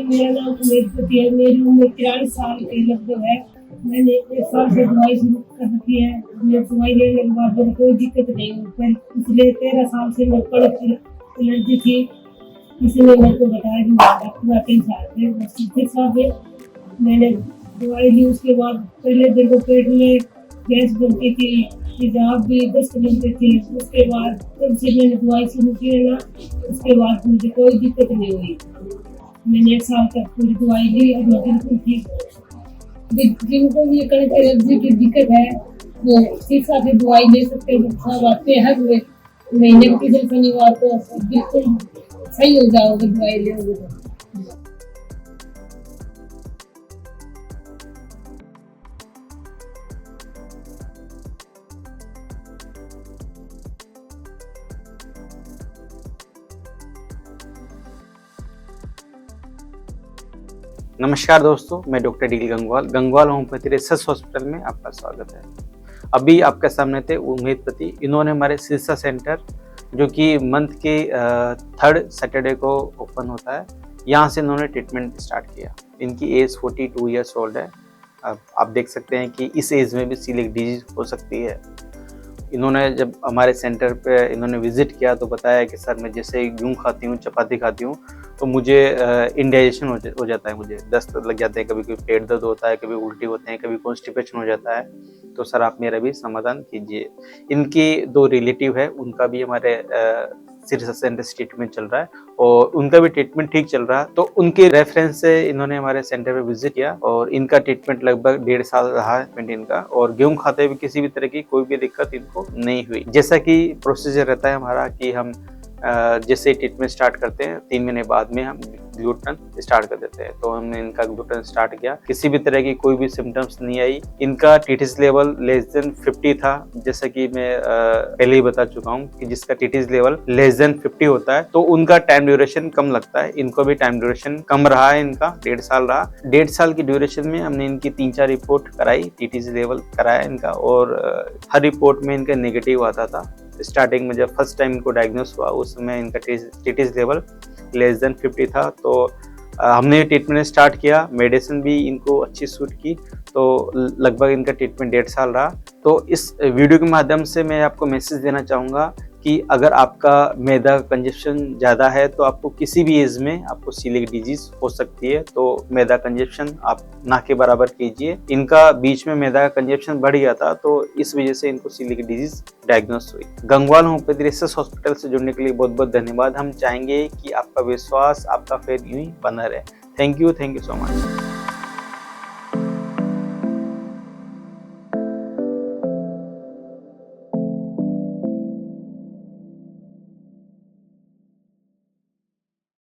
मेरा नाम उमेदपति है। मेरी उम्र 43 साल के लगभग है। मैंने 1 साल से दवाई शुरू कर रखी है। मैं दवाई लेने के बाद मुझे कोई दिक्कत नहीं हुई। पर पिछले 13 साल से मैं कड़क एलर्जी थी। किसी ने मेरे को बताया कि डॉक्टर 3 साल से बस फिर साहब मैंने दवाई ली। उसके बाद पहले दिन को पेट में गैस बनती थी, तेजाब भी दस्त बनते थे। उसके बाद तब से मैंने दवाई शुरू की है ना, उसके बाद मुझे कोई दिक्कत नहीं हुई। मैंने 1 साल तक पूरी दवाई ली और मैं बिल्कुल ठीक हूँ। जिनको भी कड़क एलर्जी की दिक्कत है वो शीशा से दवाई ले सकते हैं। सब आते हैं हर महीने के किसी शनिवार को, बिल्कुल सही हो जाओगे दवाई लेोगे तो। नमस्कार दोस्तों, मैं doctor D Gangwal homeopathy research hospital में आपका स्वागत है। अभी आपके सामने थे उमेदपति। इन्होंने हमारे सिरसा सेंटर जो कि मंथ के 3rd सैटरडे को ओपन होता है, यहाँ से इन्होंने ट्रीटमेंट स्टार्ट किया। इनकी एज 42 ईयर्स ओल्ड है। अब आप देख सकते हैं कि इस एज में भी सीलिक डिजीज हो सकती है। इन्होंने जब हमारे सेंटर पे इन्होंने विजिट किया तो बताया कि सर मैं जैसे गेहूँ खाती हूँ, चपाती खाती हूँ तो मुझे इंडाइजेशन हो जाता है, मुझे दस्त लग जाते हैं, कभी कभी पेट दर्द होता है, कभी उल्टी होते हैं, कभी कॉन्स्टिपेशन हो जाता है। तो सर आप मेरा भी समाधान कीजिए। इनके 2 रिलेटिव है, उनका भी हमारे सिरसा सेंटर से ट्रीटमेंट चल रहा है और उनका भी ट्रीटमेंट ठीक चल रहा है। तो उनके रेफरेंस से इन्होंने हमारे सेंटर पे विजिट किया और इनका ट्रीटमेंट लगभग 1.5 साल रहा है ट्रीटमेंट इनका। और गेहूं खाते हुए किसी भी तरह की कोई भी दिक्कत इनको नहीं हुई। जैसा कि प्रोसीजर रहता है हमारा कि हम जैसे ट्रीटमेंट स्टार्ट करते हैं 3 महीने बाद में हम ग्लूटन स्टार्ट कर देते हैं। तो हमने इनका ग्लूटन स्टार्ट किया, किसी भी तरह की कोई भी सिम्टम्स नहीं आई। इनका टीटीएस लेवल लेस देन 50 था। जैसा कि मैं पहले ही बता चुका हूँ कि जिसका टीटीएस लेवल लेस देन 50 होता है तो उनका टाइम ड्यूरेशन कम लगता है। इनको भी टाइम ड्यूरेशन कम रहा है, इनका 1.5 साल रहा। 1.5 साल की ड्यूरेशन में हमने इनकी 3-4 रिपोर्ट कराई, टीटीएस लेवल कराया इनका और हर रिपोर्ट में इनका नेगेटिव आता था। स्टार्टिंग में जब फर्स्ट टाइम इनको डायग्नोस हुआ उस समय इनका टीटीएस लेवल लेस देन 50 था। तो हमने ट्रीटमेंट स्टार्ट किया, मेडिसिन भी इनको अच्छी सूट की। तो लगभग इनका ट्रीटमेंट 1.5 साल रहा। तो इस वीडियो के माध्यम से मैं आपको मैसेज देना चाहूँगा कि अगर आपका मैदा कंजप्शन ज़्यादा है तो आपको किसी भी एज में आपको सीलिक डिजीज हो सकती है। तो मैदा कंजप्शन आप ना के बराबर कीजिए। इनका बीच में मैदा का कंजप्शन बढ़ गया था तो इस वजह से इनको सीलिक डिजीज डायग्नोस हुई। गंगवाल होम्योपैथी रिसर्च हॉस्पिटल से जुड़ने के लिए बहुत बहुत धन्यवाद। हम चाहेंगे कि आपका विश्वास, आपका फेथ यूं ही बना रहे। Thank you so much.